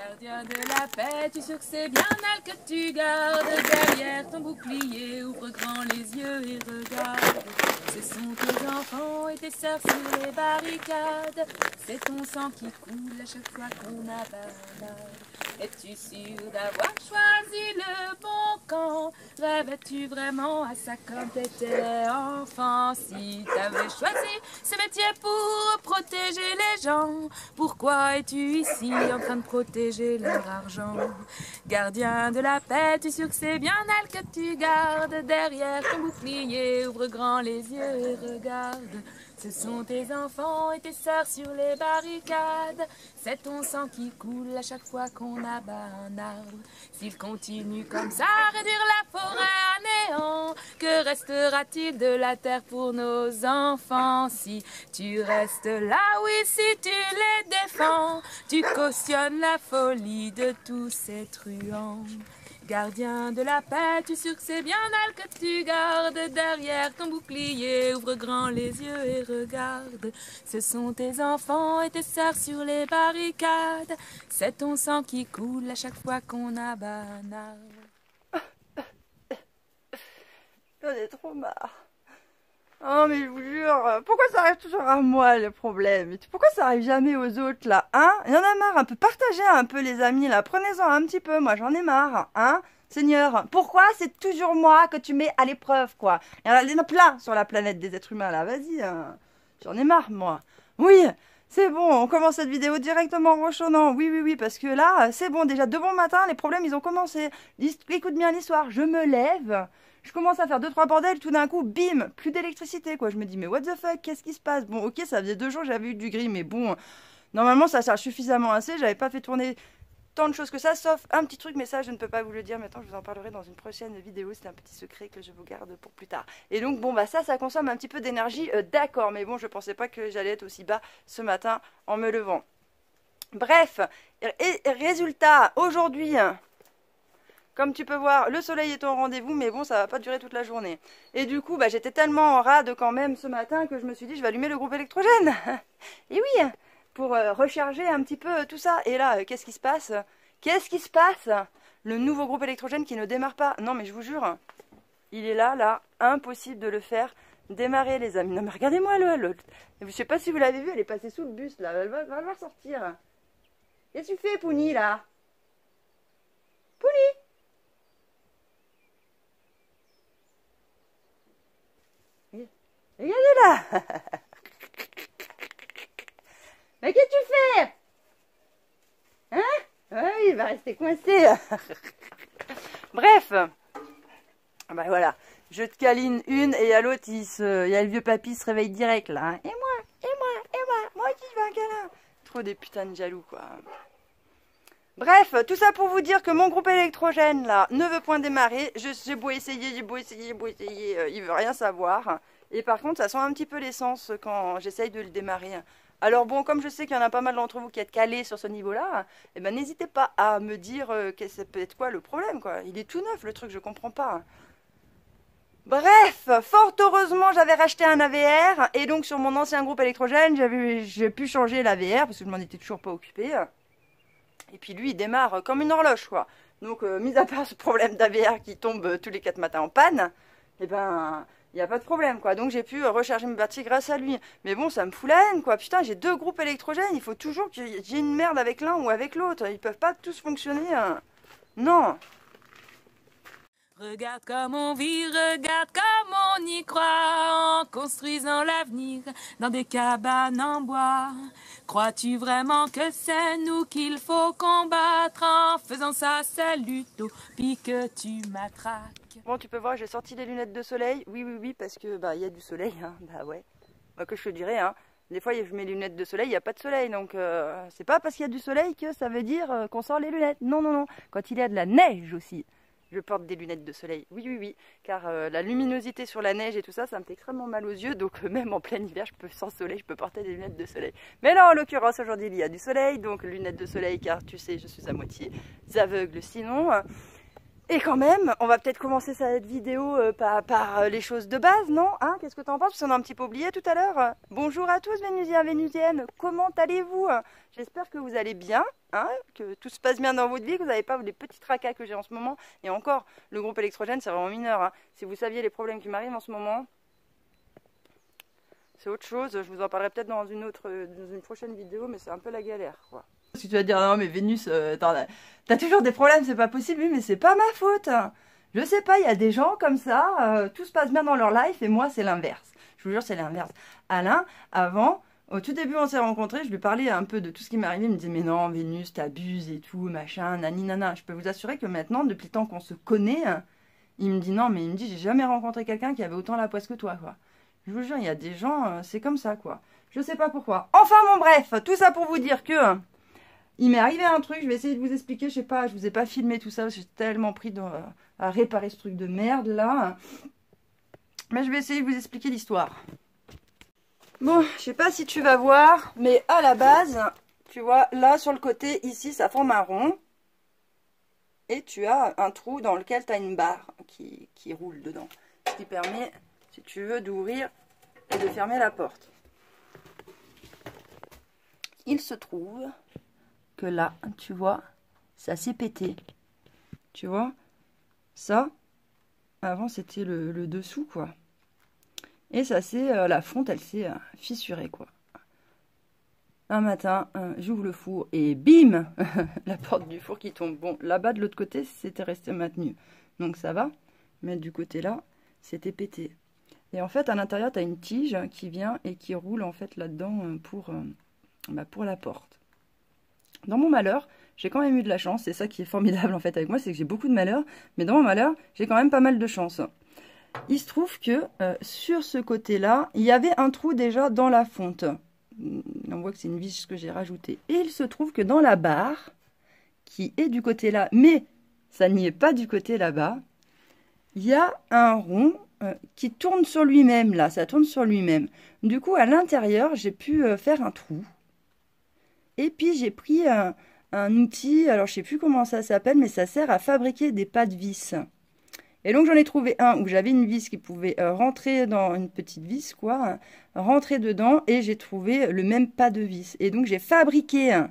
Gardien de la paix, tu sais que c'est bien elle que tu gardes. Derrière ton bouclier, ouvre grand les yeux et regarde. Ce sont tes enfants et tes sœurs sur les barricades. C'est ton sang qui coule à chaque fois qu'on abandonne. Es-tu sûr d'avoir choisi le bon camp? Rêvais-tu vraiment à ça quand t'étais enfant? Si t'avais choisi ce métier pour protéger les gens, pourquoi es-tu ici en train de protéger leur argent? Gardien de la paix, tu es sûr que c'est bien elle que tu gardes? Derrière ton bouclier, ouvre grand les yeux et regarde. Ce sont tes enfants et tes sœurs sur les barricades. C'est ton sang qui coule à chaque fois qu'on abat un arbre. S'il continue comme ça à réduire la forêt à néant, que restera-t-il de la terre pour nos enfants? Si tu restes là, oui, si tu les défends, tu cautionnes la folie de tous ces truands. Gardien de la paix, tu es sûr que c'est bien elle que tu gardes? Derrière ton bouclier, ouvre grand les yeux et regarde. Ce sont tes enfants et tes sœurs sur les barricades. C'est ton sang qui coule à chaque fois qu'on abat un arbre. J'en ai trop marre. Oh mais je vous jure, pourquoi ça arrive toujours à moi le problème? Pourquoi ça arrive jamais aux autres là, hein? Il y en a marre, un peu partagez un peu les amis là, prenez-en un petit peu, moi j'en ai marre, hein? Seigneur, pourquoi c'est toujours moi que tu mets à l'épreuve quoi? Il y en a plein sur la planète des êtres humains là, vas-y, hein. J'en ai marre moi. Oui, c'est bon, on commence cette vidéo directement en rechonnant, oui, parce que là, c'est bon, déjà de bon matin, les problèmes ils ont commencé. Écoute bien l'histoire, je me lève. Je commence à faire 2-3 bordels, tout d'un coup, bim, plus d'électricité, quoi. Je me dis, mais what the fuck, qu'est-ce qui se passe? Bon, ok, ça faisait 2 jours que j'avais eu du gris, mais bon, normalement, ça sert suffisamment assez. J'avais pas fait tourner tant de choses que ça, sauf un petit truc, mais ça, je ne peux pas vous le dire. Maintenant, je vous en parlerai dans une prochaine vidéo. C'est un petit secret que je vous garde pour plus tard. Et donc, bon, bah ça consomme un petit peu d'énergie, d'accord, mais bon, je pensais pas que j'allais être aussi bas ce matin en me levant. Bref, et résultat, aujourd'hui... Comme tu peux voir, le soleil est au rendez-vous, mais bon, ça va pas durer toute la journée. Et du coup, bah, j'étais tellement en rade quand même ce matin que je me suis dit, je vais allumer le groupe électrogène. Et oui, pour recharger un petit peu tout ça. Et là, qu'est-ce qui se passe? Qu'est-ce qui se passe? Le nouveau groupe électrogène qui ne démarre pas. Non, mais je vous jure, il est là, impossible de le faire démarrer, les amis. Non, mais regardez-moi, je sais pas si vous l'avez vu, elle est passée sous le bus, là. Elle va sortir. Qu'est-ce que tu fais, Pouni, là? Pouni? Regardez là. Mais qu'est-ce que tu fais? Hein? Ouais, il va rester coincé. Bref. Bah voilà. Je te câline une et à l'autre, il y a le vieux papy se réveille direct là. Hein. Et moi aussi je veux un câlin. Trop des putains de jaloux quoi. Bref, tout ça pour vous dire que mon groupe électrogène là ne veut point démarrer. J'ai beau essayer, il veut rien savoir. Et par contre, ça sent un petit peu l'essence quand j'essaye de le démarrer. Alors bon, comme je sais qu'il y en a pas mal d'entre vous qui êtes calés sur ce niveau-là, eh ben n'hésitez pas à me dire que ça peut être quoi le problème, quoi. Il est tout neuf le truc, je comprends pas. Bref, fort heureusement, j'avais racheté un AVR et donc sur mon ancien groupe électrogène, j'ai pu changer l'AVR parce que je m'en étais toujours pas occupée. Et puis lui, il démarre comme une horloge, quoi. Donc, mis à part ce problème d'AVR qui tombe tous les 4 matins en panne, eh ben, il n'y a pas de problème, quoi. Donc, j'ai pu recharger mes batteries grâce à lui. Mais bon, ça me fout la haine, quoi. Putain, j'ai 2 groupes électrogènes. Il faut toujours que j'ai une merde avec l'un ou avec l'autre. Ils peuvent pas tous fonctionner. Hein. Non. Regarde comme on vit, regarde comme on y croit, en construisant l'avenir dans des cabanes en bois. Crois-tu vraiment que c'est nous qu'il faut combattre? En faisant ça, c'est l'utopie que tu matraques. Bon, tu peux voir, j'ai sorti les lunettes de soleil. Oui, parce que bah il y a du soleil. Hein. Bah ouais. Bah, que je te dirais, hein. Des fois, je mets les lunettes de soleil, il n'y a pas de soleil. Donc, c'est pas parce qu'il y a du soleil que ça veut dire qu'on sort les lunettes. Non. Quand il y a de la neige aussi. Je porte des lunettes de soleil, oui, car la luminosité sur la neige et tout ça, ça me fait extrêmement mal aux yeux, donc même en plein hiver, sans soleil, je peux porter des lunettes de soleil. Mais là, en l'occurrence, aujourd'hui, il y a du soleil, donc lunettes de soleil, car tu sais, je suis à moitié aveugle sinon. Et quand même, on va peut-être commencer cette vidéo par les choses de base, non hein? Qu'est-ce que tu en penses? Parce qu'on a un petit peu oublié tout à l'heure. Bonjour à tous Vénusiens, Vénusiennes, comment allez-vous? J'espère que vous allez bien, hein, que tout se passe bien dans votre vie, que vous n'avez pas les petits tracas que j'ai en ce moment. Et encore, le groupe électrogène, c'est vraiment mineur. Hein. Si vous saviez les problèmes qui m'arrivent en ce moment, c'est autre chose. Je vous en parlerai peut-être dans une prochaine vidéo, mais c'est un peu la galère, quoi. Si tu vas dire non mais Vénus, t'as toujours des problèmes, c'est pas possible, oui, mais c'est pas ma faute. Je sais pas, il y a des gens comme ça, tout se passe bien dans leur life et moi c'est l'inverse. Je vous jure c'est l'inverse. Alain, avant, au tout début on s'est rencontrés, je lui parlais un peu de tout ce qui m'arrivait, il me disait mais non Vénus t'abuses et tout, machin, nani nana. Je peux vous assurer que maintenant, depuis le temps qu'on se connaît, il me dit non mais il me dit j'ai jamais rencontré quelqu'un qui avait autant la poisse que toi quoi. Je vous jure, il y a des gens, c'est comme ça quoi. Je sais pas pourquoi. Enfin bon bref, tout ça pour vous dire que... il m'est arrivé un truc, je vais essayer de vous expliquer, je sais pas, je vous ai pas filmé tout ça, j'ai tellement pris à réparer ce truc de merde là. Mais je vais essayer de vous expliquer l'histoire. Bon, je sais pas si tu vas voir, mais à la base, tu vois, là sur le côté, ici, ça forme un rond. Et tu as un trou dans lequel tu as une barre qui roule dedans. Ce qui permet, si tu veux, d'ouvrir et de fermer la porte. Il se trouve... que là, tu vois, ça s'est pété. Tu vois, ça, avant c'était le dessous, quoi. Et ça s'est, la fonte, elle s'est fissurée, quoi. Un matin, j'ouvre le four et bim, la porte du four qui tombe. Bon, là-bas, de l'autre côté, c'était resté maintenu. Donc ça va, mais du côté là, c'était pété. Et en fait, à l'intérieur, tu as une tige qui vient et qui roule, en fait, là-dedans pour la porte. Dans mon malheur, j'ai quand même eu de la chance. C'est ça qui est formidable en fait avec moi, c'est que j'ai beaucoup de malheur. Mais dans mon malheur, j'ai quand même pas mal de chance. Il se trouve que sur ce côté-là, il y avait un trou déjà dans la fonte. On voit que c'est une vis que j'ai rajoutée. Et il se trouve que dans la barre, qui est du côté là, mais ça n'y est pas du côté là-bas, il y a un rond qui tourne sur lui-même. Là, ça tourne sur lui-même. Du coup, à l'intérieur, j'ai pu faire un trou. Et puis j'ai pris un outil, alors je sais plus comment ça s'appelle, mais ça sert à fabriquer des pas de vis. Et donc j'en ai trouvé un où j'avais une vis qui pouvait rentrer dans une petite vis, quoi, rentrer dedans, et j'ai trouvé le même pas de vis. Et donc j'ai fabriqué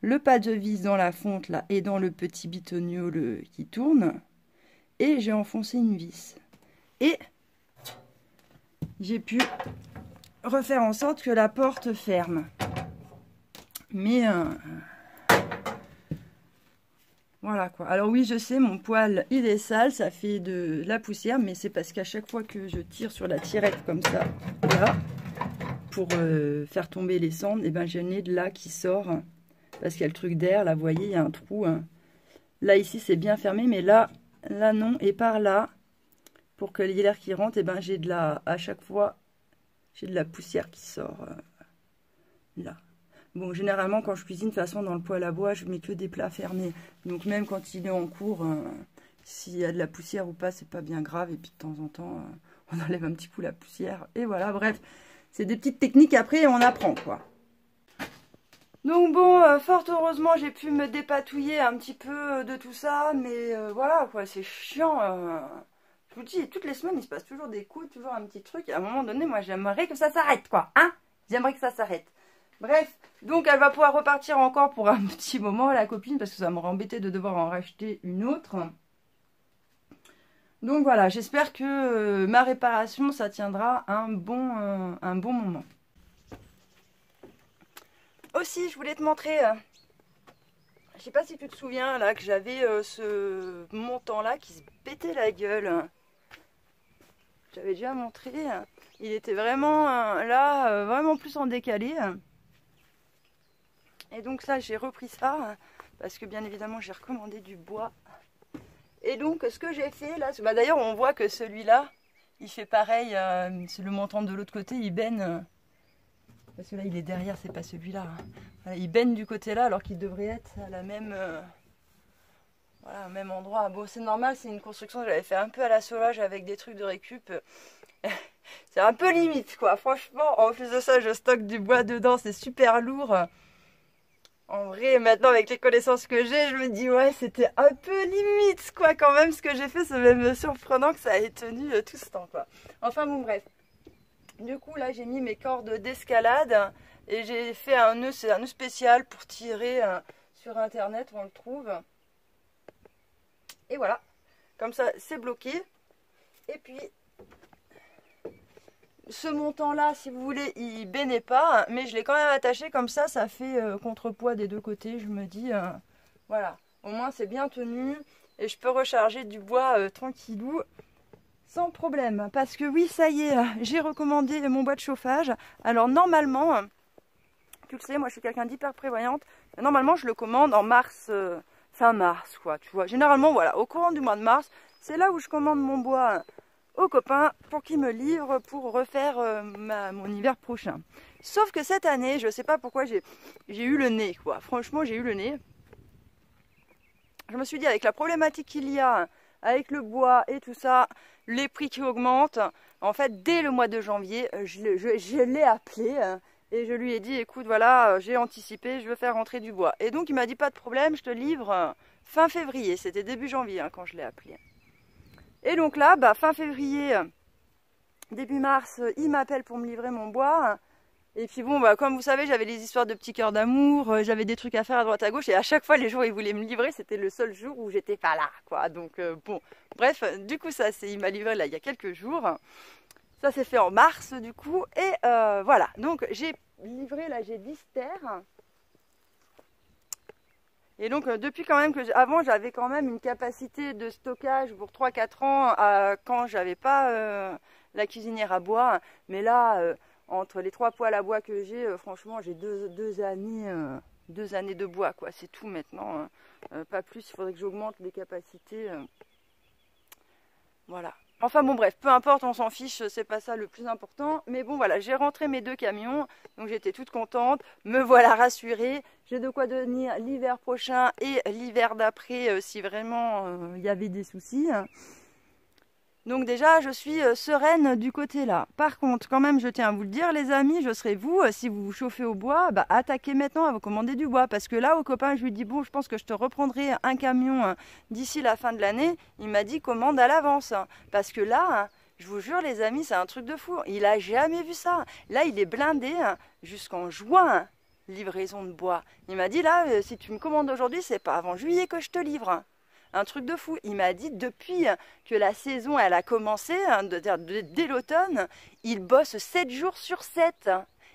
le pas de vis dans la fonte là et dans le petit bitonio qui tourne, et j'ai enfoncé une vis. Et j'ai pu refaire en sorte que la porte ferme. Mais voilà quoi. Alors oui, je sais, mon poêle il est sale, ça fait de la poussière, mais c'est parce qu'à chaque fois que je tire sur la tirette comme ça, là, pour faire tomber les cendres, et ben j'ai le nez de là qui sort, parce qu'il y a le truc d'air, là vous voyez, il y a un trou. Là ici c'est bien fermé, mais là non, et par là, pour que l'air qui rentre, et ben j'ai à chaque fois, j'ai de la poussière qui sort là. Bon, généralement, quand je cuisine, de toute façon, dans le poêle à bois, je mets que des plats fermés. Donc, même quand il est en cours, s'il y a de la poussière ou pas, c'est pas bien grave. Et puis, de temps en temps, on enlève un petit coup la poussière. Et voilà, bref, c'est des petites techniques. Après, on apprend, quoi. Donc, bon, fort heureusement, j'ai pu me dépatouiller un petit peu de tout ça. Mais voilà, quoi, c'est chiant. Je vous dis, toutes les semaines, il se passe toujours des coups, toujours un petit truc. Et à un moment donné, moi, j'aimerais que ça s'arrête, quoi. Hein? J'aimerais que ça s'arrête. Bref, donc elle va pouvoir repartir encore pour un petit moment, la copine, parce que ça m'aurait embêté de devoir en racheter une autre. Donc voilà, j'espère que ma réparation, ça tiendra un bon moment. Aussi, je voulais te montrer, je sais pas si tu te souviens, là, que j'avais ce montant-là qui se pétait la gueule. J'avais déjà montré, il était vraiment là, vraiment plus en décalé. Et donc ça, j'ai repris ça, parce que bien évidemment, j'ai recommandé du bois. Et donc, ce que j'ai fait là, bah, d'ailleurs, on voit que celui-là, il fait pareil, c'est le montant de l'autre côté, il baigne. Parce que là, il est derrière, c'est pas celui-là. Voilà, il baigne du côté là, alors qu'il devrait être à la même, voilà, au même endroit. Bon, c'est normal, c'est une construction que j'avais fait un peu à la sauvage avec des trucs de récup. C'est un peu limite, quoi. Franchement, en plus de ça, je stocke du bois dedans, c'est super lourd. En vrai, maintenant avec les connaissances que j'ai, je me dis ouais, c'était un peu limite quoi quand même ce que j'ai fait, c'est même surprenant que ça ait tenu tout ce temps quoi. Enfin bon bref. Du coup là j'ai mis mes cordes d'escalade et j'ai fait un nœud, c'est un nœud spécial pour tirer sur internet, on le trouve. Et voilà, comme ça c'est bloqué. Et puis ce montant là, si vous voulez, il bénait pas, mais je l'ai quand même attaché comme ça fait contrepoids des deux côtés. Je me dis, voilà, au moins c'est bien tenu et je peux recharger du bois tranquillou, sans problème. Parce que oui, ça y est, j'ai recommandé mon bois de chauffage. Alors normalement, tu le sais, moi je suis quelqu'un d'hyper prévoyante. Normalement, je le commande en mars, fin mars, quoi, tu vois. Généralement, voilà, au courant du mois de mars, c'est là où je commande mon bois aux copains pour qu'ils me livrent pour refaire mon hiver prochain. Sauf que cette année, je sais pas pourquoi j'ai eu le nez, quoi. Franchement, j'ai eu le nez. Je me suis dit, avec la problématique qu'il y a avec le bois et tout ça, les prix qui augmentent, en fait, dès le mois de janvier, je l'ai appelé et je lui ai dit, écoute, voilà, j'ai anticipé, je veux faire rentrer du bois. Et donc, il m'a dit, pas de problème, je te livre fin février. C'était début janvier quand je l'ai appelé. Et donc là, fin février, début mars, il m'appelle pour me livrer mon bois. Et puis bon, comme vous savez, j'avais les histoires de petits cœurs d'amour, j'avais des trucs à faire à droite à gauche. Et à chaque fois, les jours où il voulait me livrer, c'était le seul jour où j'étais pas là, quoi. Donc bon, bref, du coup, il m'a livré là il y a quelques jours. Ça s'est fait en mars, du coup. Et voilà, donc j'ai livré, là j'ai 10 terres. Et donc depuis quand même avant j'avais quand même une capacité de stockage pour 3-4 ans quand j'avais pas la cuisinière à bois. Mais là, entre les 3 poêles à bois que j'ai, franchement j'ai deux années de bois quoi. C'est tout maintenant, pas plus, il faudrait que j'augmente les capacités. Voilà. Enfin bon bref, peu importe, on s'en fiche, c'est pas ça le plus important. Mais bon voilà, j'ai rentré mes 2 camions, donc j'étais toute contente. Me voilà rassurée, j'ai de quoi devenir l'hiver prochain et l'hiver d'après si vraiment il y avait des soucis. Donc déjà, je suis sereine du côté là. Par contre, quand même, je tiens à vous le dire, les amis, je serai vous, si vous vous chauffez au bois, attaquez maintenant à vous commander du bois. Parce que là, au copain, je lui dis, bon, je pense que je te reprendrai un camion d'ici la fin de l'année. Il m'a dit, commande à l'avance. Parce que là, je vous jure, les amis, c'est un truc de fou. Il a jamais vu ça. Là, il est blindé jusqu'en juin, livraison de bois. Il m'a dit, là, si tu me commandes aujourd'hui, c'est pas avant juillet que je te livre. Un truc de fou. Il m'a dit depuis que la saison elle a commencé, dès l'automne, il bosse 7 jours sur 7.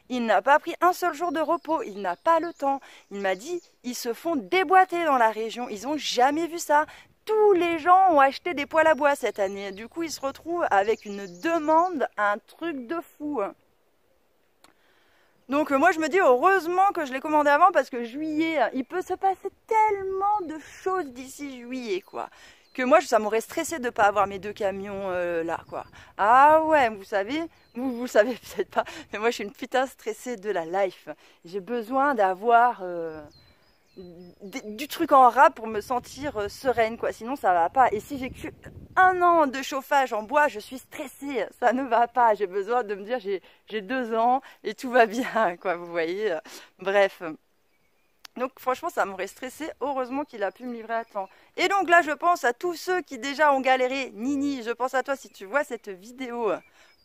Il n'a pas pris un seul jour de repos. Il n'a pas le temps. Il m'a dit, ils se font déboîter dans la région. Ils n'ont jamais vu ça. Tous les gens ont acheté des poêles à bois cette année. Du coup, ils se retrouvent avec une demande, un truc de fou. Donc moi je me dis heureusement que je l'ai commandé avant parce que juillet, il peut se passer tellement de choses d'ici juillet quoi. Que moi ça m'aurait stressé de ne pas avoir mes 2 camions là quoi. Ah ouais, vous savez, vous le savez peut-être pas, mais moi je suis une putain stressée de la life. J'ai besoin d'avoir du truc en rab pour me sentir sereine quoi, sinon ça va pas. Et si j'ai que 1 an de chauffage en bois, je suis stressée, ça ne va pas. J'ai besoin de me dire j'ai 2 ans et tout va bien quoi, vous voyez. Bref, donc franchement ça m'aurait stressé, heureusement qu'il a pu me livrer à temps. Et donc là je pense à tous ceux qui déjà ont galéré. Nini, je pense à toi si tu vois cette vidéo,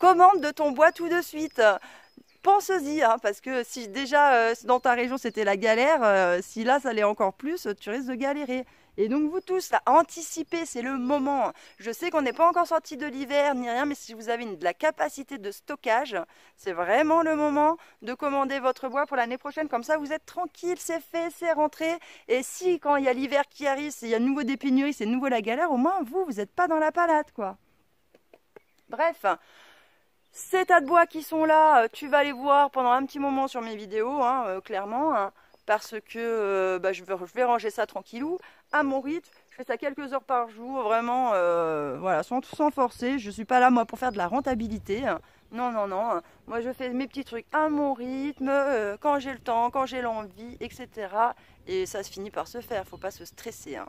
commande de ton bois tout de suite. Pense-y, hein, parce que si déjà dans ta région c'était la galère, si là ça l'est encore plus, tu risques de galérer. Et donc vous tous, là, anticipez, c'est le moment. Je sais qu'on n'est pas encore sorti de l'hiver ni rien, mais si vous avez de la capacité de stockage, c'est vraiment le moment de commander votre bois pour l'année prochaine. Comme ça, vous êtes tranquille, c'est fait, c'est rentré. Et si quand il y a l'hiver qui arrive, il y a de nouveau des pénuries, c'est de nouveau la galère, au moins vous n'êtes pas dans la palade, quoi. Bref. Ces tas de bois qui sont là, tu vas les voir pendant un petit moment sur mes vidéos, hein, clairement, hein, parce que je vais ranger ça tranquillou, à mon rythme. Je fais ça quelques heures par jour, vraiment, voilà, sans forcer. Je suis pas là, moi, pour faire de la rentabilité. Non, non, non. Moi, je fais mes petits trucs à mon rythme, quand j'ai le temps, quand j'ai l'envie, etc. Et ça se finit par se faire, faut pas se stresser, hein.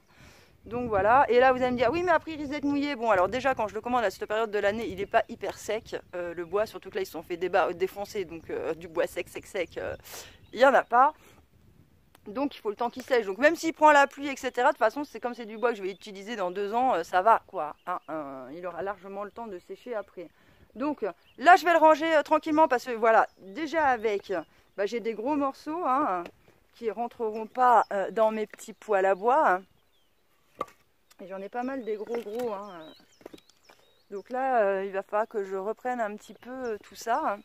Donc voilà, et là vous allez me dire, oui mais après il risque d'être mouillé. Bon alors déjà quand je le commande à cette période de l'année, il n'est pas hyper sec, le bois, surtout que là ils se sont fait défoncer, donc du bois sec, il n'y en a pas. Donc il faut le temps qu'il sèche. Donc même s'il prend la pluie, etc., de toute façon, c'est comme c'est du bois que je vais utiliser dans 2 ans, ça va quoi. Hein, il aura largement le temps de sécher après. Donc là, je vais le ranger tranquillement parce que voilà, déjà avec, j'ai des gros morceaux qui ne rentreront pas dans mes petits poêles à bois. Et j'en ai pas mal des gros. Donc là, il va falloir que je reprenne un petit peu tout ça.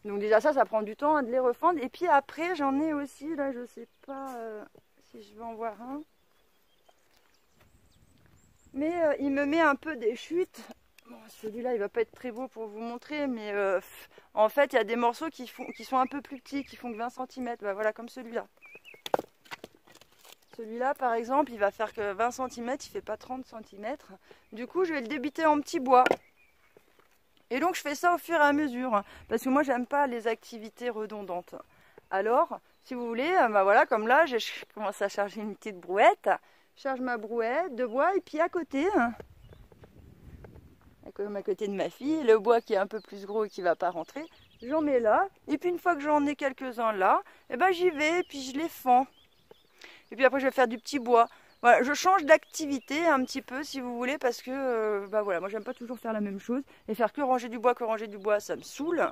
Donc déjà ça prend du temps de les refendre. Et puis après, j'en ai aussi, là, je sais pas si je vais en voir un. Mais il me met un peu des chutes. Bon, celui-là, il va pas être très beau pour vous montrer, mais en fait, il y a des morceaux qui sont un peu plus petits, qui font que 20 cm. Voilà, comme celui-là. Celui-là, par exemple, il va faire que 20 cm, il fait pas 30 cm. Du coup, je vais le débiter en petits bois. Et donc, je fais ça au fur et à mesure, parce que moi, j'aime pas les activités redondantes. Alors, si vous voulez, voilà, comme là, je commence à charger une petite brouette. Je charge ma brouette de bois, et puis à côté, comme à côté de ma fille, le bois qui est un peu plus gros et qui ne va pas rentrer, j'en mets là. Et puis une fois que j'en ai quelques-uns là, j'y vais et puis je les fends. Et puis après je vais faire du petit bois. Voilà, je change d'activité un petit peu si vous voulez parce que voilà, moi j'aime pas toujours faire la même chose. Et faire que ranger du bois, ça me saoule.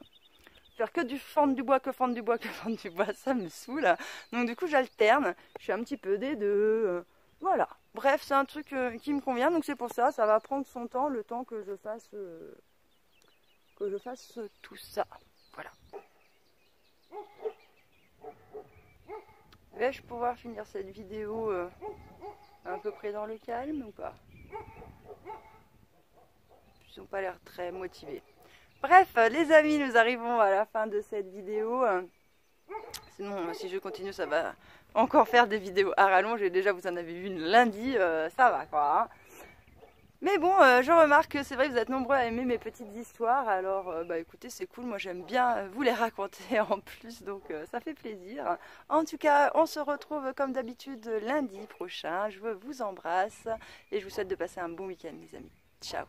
Faire que du fendre du bois, fendre du bois, ça me saoule. Donc du coup j'alterne, je fais un petit peu des deux. Voilà. Bref, c'est un truc qui me convient, donc c'est pour ça, ça va prendre son temps, le temps que je fasse tout ça. Voilà. Vais-je pouvoir finir cette vidéo à peu près dans le calme ou pas? Ils n'ont pas l'air très motivés. Bref, les amis, nous arrivons à la fin de cette vidéo. Sinon, si je continue, ça va encore faire des vidéos à rallonge. Et déjà, vous en avez vu une lundi, ça va quoi. Mais bon, je remarque que c'est vrai que vous êtes nombreux à aimer mes petites histoires. Alors, écoutez, c'est cool. Moi, j'aime bien vous les raconter en plus. Donc, ça fait plaisir. En tout cas, on se retrouve comme d'habitude lundi prochain. Je vous embrasse et je vous souhaite de passer un bon week-end, les amis. Ciao!